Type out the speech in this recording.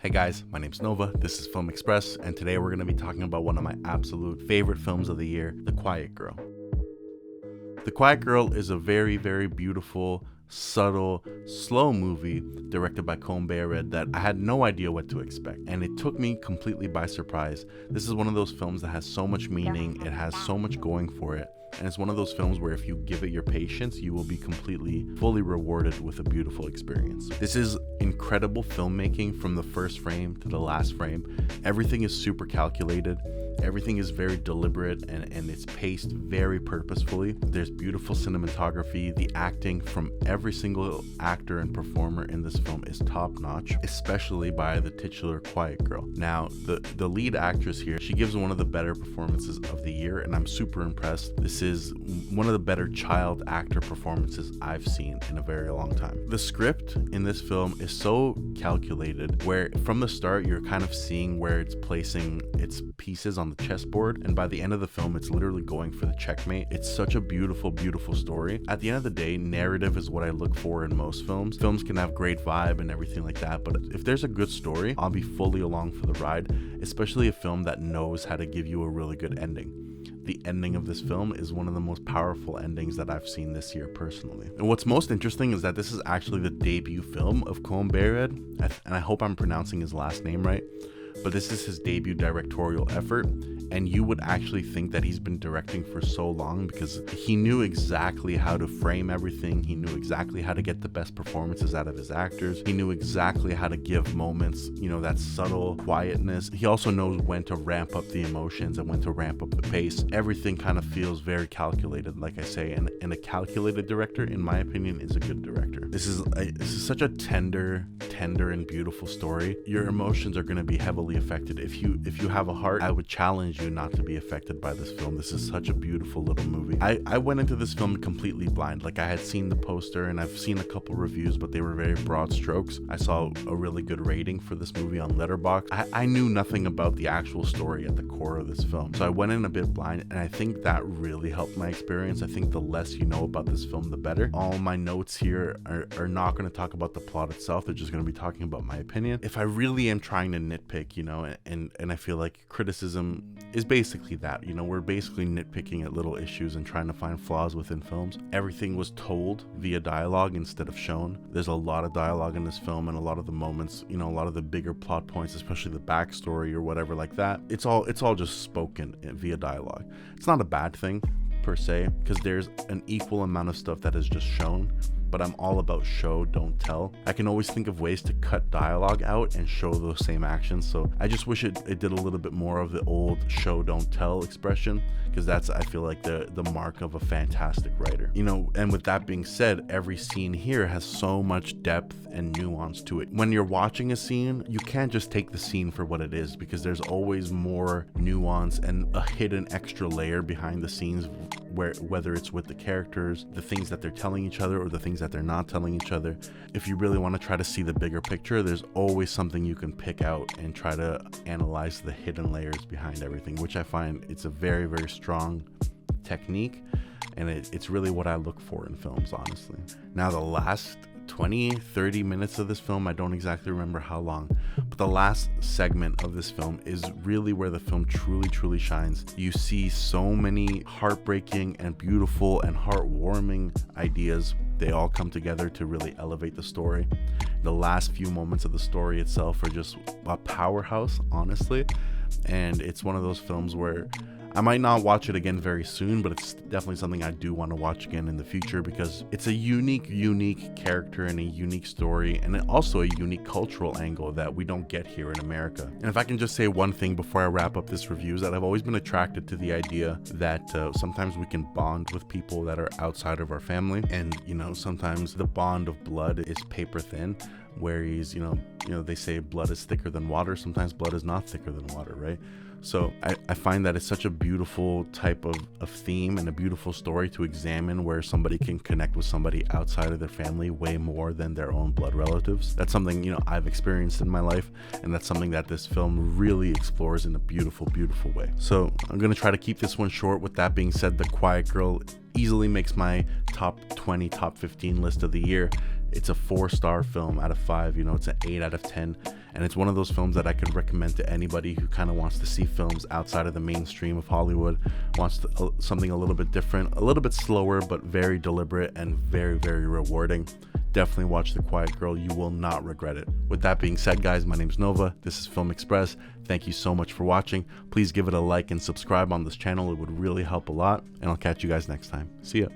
Hey guys, my name's Nova, this is Film Express, and today we're going to be talking about one of my absolute favorite films of the year, The Quiet Girl. The Quiet Girl is a very, very beautiful, subtle, slow movie directed by Colm Bairead that I had no idea what to expect, and it took me completely by surprise. This is one of those films that has so much meaning, it has so much going for it, and it's one of those films where if you give it your patience, you will be fully rewarded with a beautiful experience. This is incredible filmmaking from the first frame to the last frame. Everything is super calculated. Everything is very deliberate and it's paced very purposefully. There's beautiful cinematography. The acting from every single actor and performer in this film is top notch, especially by the titular Quiet Girl. Now, the lead actress here, she gives one of the better performances of the year, and I'm super impressed. This is one of the better child actor performances I've seen in a very long time. The script in this film is so calculated, where from the start you're kind of seeing where it's placing its pieces on the chessboard, and by the end of the film it's literally going for the checkmate. It's such a beautiful story. At the end of the day, narrative is what I look for in most films. Films can have great vibe and everything like that, but if there's a good story, I'll be fully along for the ride, especially a film that knows how to give you a really good ending. The ending of this film is one of the most powerful endings that I've seen this year personally. And what's most interesting is that this is actually the debut film of Colm Bairead, and I hope I'm pronouncing his last name right, but this is his debut directorial effort, and you would actually think that he's been directing for so long because he knew exactly how to frame everything. He knew exactly how to get the best performances out of his actors. He knew exactly how to give moments, that subtle quietness. He also knows when to ramp up the emotions and when to ramp up the pace. Everything kind of feels very calculated, like I say, and a calculated director, in my opinion, is a good director. This is such a tender and beautiful story. Your emotions are going to be heavily affected. If you have a heart, I would challenge you not to be affected by this film. This is such a beautiful little movie. I went into this film completely blind. Like, I had seen the poster and I've seen a couple reviews, but they were very broad strokes. I saw a really good rating for this movie on Letterboxd. I knew nothing about the actual story at the core of this film, so I went in a bit blind, and I think that really helped my experience. I think the less you know about this film, the better. All my notes here are not going to talk about the plot itself. They're just going to be talking about my opinion. If I really am trying to nitpick, and I feel like criticism is basically that, we're basically nitpicking at little issues and trying to find flaws within films. Everything was told via dialogue instead of shown. There's a lot of dialogue in this film, and a lot of the moments, a lot of the bigger plot points, especially the backstory or whatever like that, it's all just spoken via dialogue. It's not a bad thing per se, because there's an equal amount of stuff that is just shown, but I'm all about show, don't tell. I can always think of ways to cut dialogue out and show those same actions, so I just wish it did a little bit more of the old show, don't tell expression, because that's, I feel like, the mark of a fantastic writer. And with that being said, every scene here has so much depth and nuance to it. When you're watching a scene, you can't just take the scene for what it is, because there's always more nuance and a hidden extra layer behind the scenes, whether it's with the characters, the things that they're telling each other, or the things that they're not telling each other. If you really want to try to see the bigger picture, there's always something you can pick out and try to analyze the hidden layers behind everything, which I find it's a very, very strong technique, and it's really what I look for in films, honestly. Now, the last 20-30 minutes of this film, I don't exactly remember how long, but the last segment of this film is really where the film truly shines. You see so many heartbreaking and beautiful and heartwarming ideas. They all come together to really elevate the story. The last few moments of the story itself are just a powerhouse, honestly, and it's one of those films where I might not watch it again very soon, but it's definitely something I do want to watch again in the future, because it's a unique character and a unique story, and also a unique cultural angle that we don't get here in America. And if I can just say one thing before I wrap up this review, is that I've always been attracted to the idea that sometimes we can bond with people that are outside of our family, and sometimes the bond of blood is paper thin, whereas they say blood is thicker than water. Sometimes blood is not thicker than water, right? So I find that it's such a beautiful type of theme and a beautiful story to examine, where somebody can connect with somebody outside of their family way more than their own blood relatives. That's something, I've experienced in my life, and that's something that this film really explores in a beautiful way. So I'm going to try to keep this one short. With that being said, The Quiet Girl easily makes my top 20, top 15 list of the year. It's a 4-star film out of 5, it's an 8 out of 10. and it's one of those films that I could recommend to anybody who kind of wants to see films outside of the mainstream of Hollywood, wants something a little bit different, a little bit slower, but very deliberate and very, very rewarding. Definitely watch The Quiet Girl. You will not regret it. With that being said, guys, my name's Nova. This is Film Express. Thank you so much for watching. Please give it a like and subscribe on this channel. It would really help a lot. And I'll catch you guys next time. See ya.